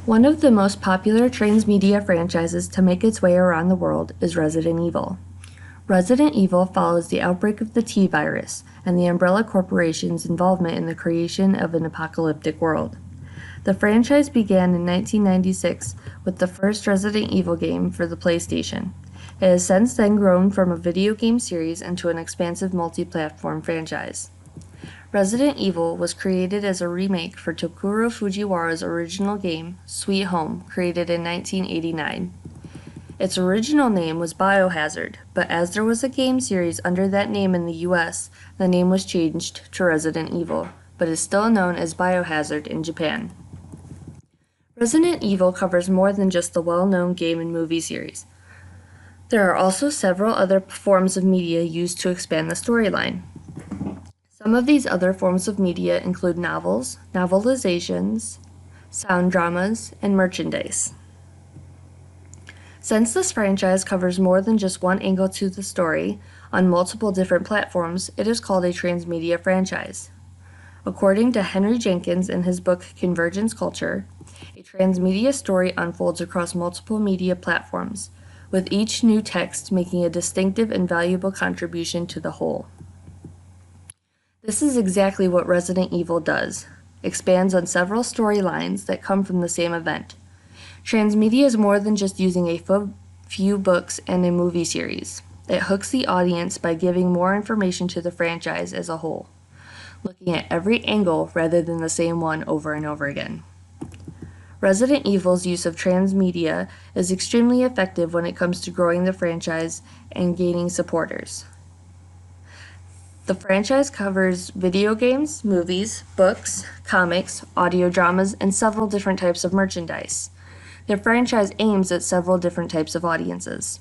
One of the most popular transmedia franchises to make its way around the world is Resident Evil. Resident Evil follows the outbreak of the T-virus and the Umbrella Corporation's involvement in the creation of an apocalyptic world. The franchise began in 1996 with the first Resident Evil game for the PlayStation. It has since then grown from a video game series into an expansive multi-platform franchise. Resident Evil was created as a remake for Tokuro Fujiwara's original game, Sweet Home, created in 1989. Its original name was Biohazard, but as there was a game series under that name in the US, the name was changed to Resident Evil, but is still known as Biohazard in Japan. Resident Evil covers more than just the well-known game and movie series. There are also several other forms of media used to expand the storyline. Some of these other forms of media include novels, novelizations, sound dramas, and merchandise. Since this franchise covers more than just one angle to the story on multiple different platforms, it is called a transmedia franchise. According to Henry Jenkins in his book Convergence Culture, a transmedia story unfolds across multiple media platforms, with each new text making a distinctive and valuable contribution to the whole. This is exactly what Resident Evil does, expands on several storylines that come from the same event. Transmedia is more than just using a few books and a movie series. It hooks the audience by giving more information to the franchise as a whole, looking at every angle rather than the same one over and over again. Resident Evil's use of transmedia is extremely effective when it comes to growing the franchise and gaining supporters. The franchise covers video games, movies, books, comics, audio dramas, and several different types of merchandise. The franchise aims at several different types of audiences.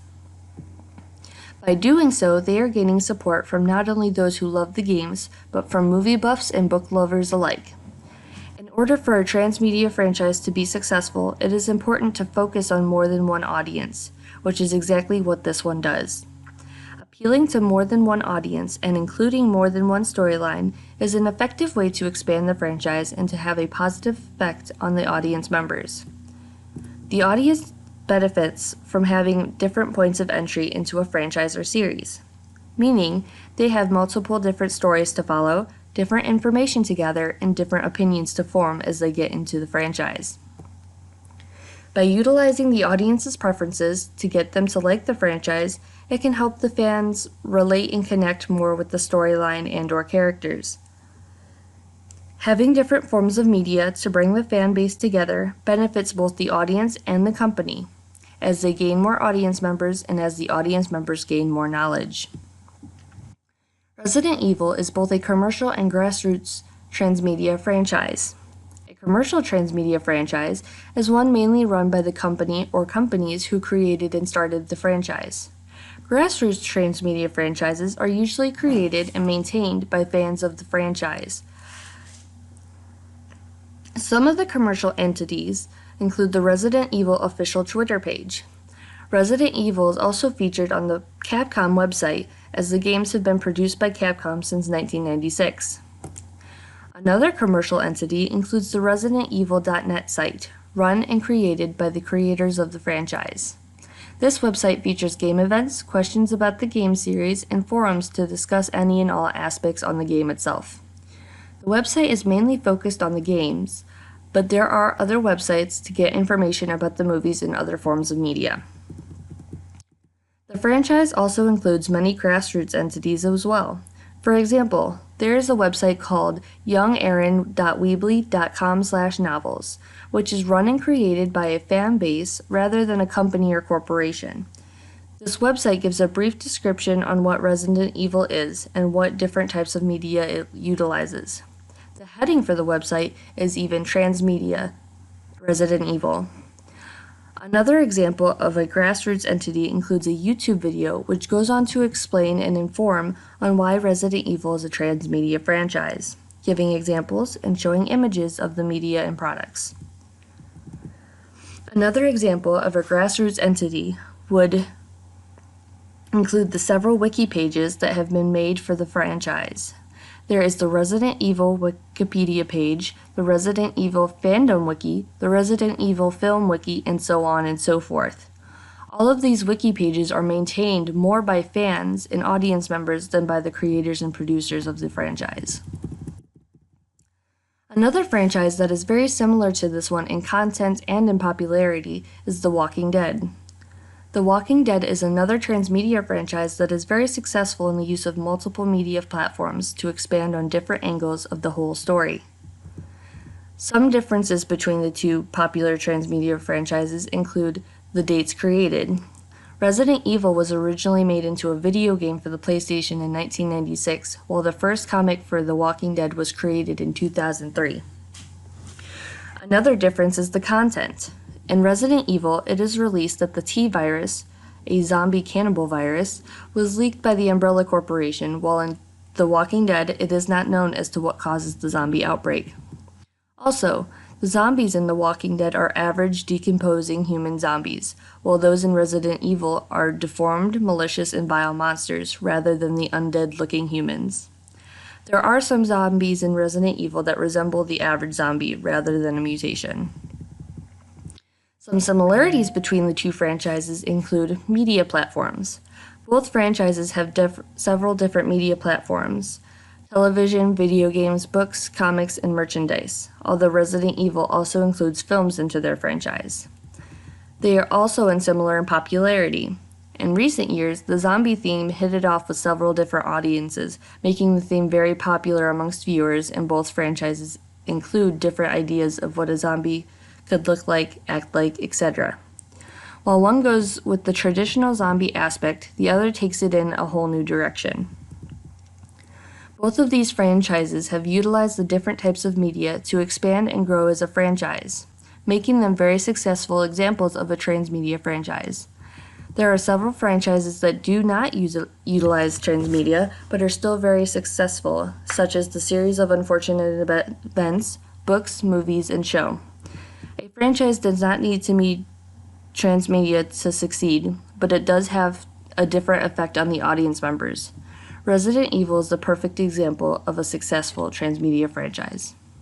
By doing so, they are gaining support from not only those who love the games, but from movie buffs and book lovers alike. In order for a transmedia franchise to be successful, it is important to focus on more than one audience, which is exactly what this one does. Appealing to more than one audience and including more than one storyline is an effective way to expand the franchise and to have a positive effect on the audience members. The audience benefits from having different points of entry into a franchise or series, meaning they have multiple different stories to follow, different information to gather, and different opinions to form as they get into the franchise. By utilizing the audience's preferences to get them to like the franchise, it can help the fans relate and connect more with the storyline and/or characters. Having different forms of media to bring the fan base together benefits both the audience and the company, as they gain more audience members and as the audience members gain more knowledge. Resident Evil is both a commercial and grassroots transmedia franchise. A commercial transmedia franchise is one mainly run by the company or companies who created and started the franchise. Grassroots transmedia franchises are usually created and maintained by fans of the franchise. Some of the commercial entities include the Resident Evil official Twitter page. Resident Evil is also featured on the Capcom website, as the games have been produced by Capcom since 1996. Another commercial entity includes the ResidentEvil.net site, run and created by the creators of the franchise. This website features game events, questions about the game series, and forums to discuss any and all aspects on the game itself. The website is mainly focused on the games, but there are other websites to get information about the movies and other forms of media. The franchise also includes many grassroots entities as well. For example, there is a website called youngaaron.weebly.com/novels, which is run and created by a fan base rather than a company or corporation. This website gives a brief description on what Resident Evil is and what different types of media it utilizes. The heading for the website is even Transmedia Resident Evil. Another example of a grassroots entity includes a YouTube video which goes on to explain and inform on why Resident Evil is a transmedia franchise, giving examples and showing images of the media and products. Another example of a grassroots entity would include the several wiki pages that have been made for the franchise. There is the Resident Evil Wikipedia page, the Resident Evil Fandom Wiki, the Resident Evil Film Wiki, and so on and so forth. All of these wiki pages are maintained more by fans and audience members than by the creators and producers of the franchise. Another franchise that is very similar to this one in content and in popularity is The Walking Dead. The Walking Dead is another transmedia franchise that is very successful in the use of multiple media platforms to expand on different angles of the whole story. Some differences between the two popular transmedia franchises include the dates created. Resident Evil was originally made into a video game for the PlayStation in 1996, while the first comic for The Walking Dead was created in 2003. Another difference is the content. In Resident Evil, it is released that the T virus, a zombie cannibal virus, was leaked by the Umbrella Corporation, while in The Walking Dead, it is not known as to what causes the zombie outbreak. Also, the zombies in The Walking Dead are average, decomposing human zombies, while those in Resident Evil are deformed, malicious, and vile monsters, rather than the undead-looking humans. There are some zombies in Resident Evil that resemble the average zombie, rather than a mutation. Some similarities between the two franchises include media platforms. Both franchises have several different media platforms: television, video games, books, comics, and merchandise, although Resident Evil also includes films into their franchise. They are also similar in popularity. In recent years, the zombie theme hit it off with several different audiences, making the theme very popular amongst viewers, and both franchises include different ideas of what a zombie could look like, act like, etc. While one goes with the traditional zombie aspect, the other takes it in a whole new direction. Both of these franchises have utilized the different types of media to expand and grow as a franchise, making them very successful examples of a transmedia franchise. There are several franchises that do not utilize transmedia, but are still very successful, such as the series of unfortunate events, books, movies, and show. A franchise does not need to be transmedia to succeed, but it does have a different effect on the audience members. Resident Evil is the perfect example of a successful transmedia franchise.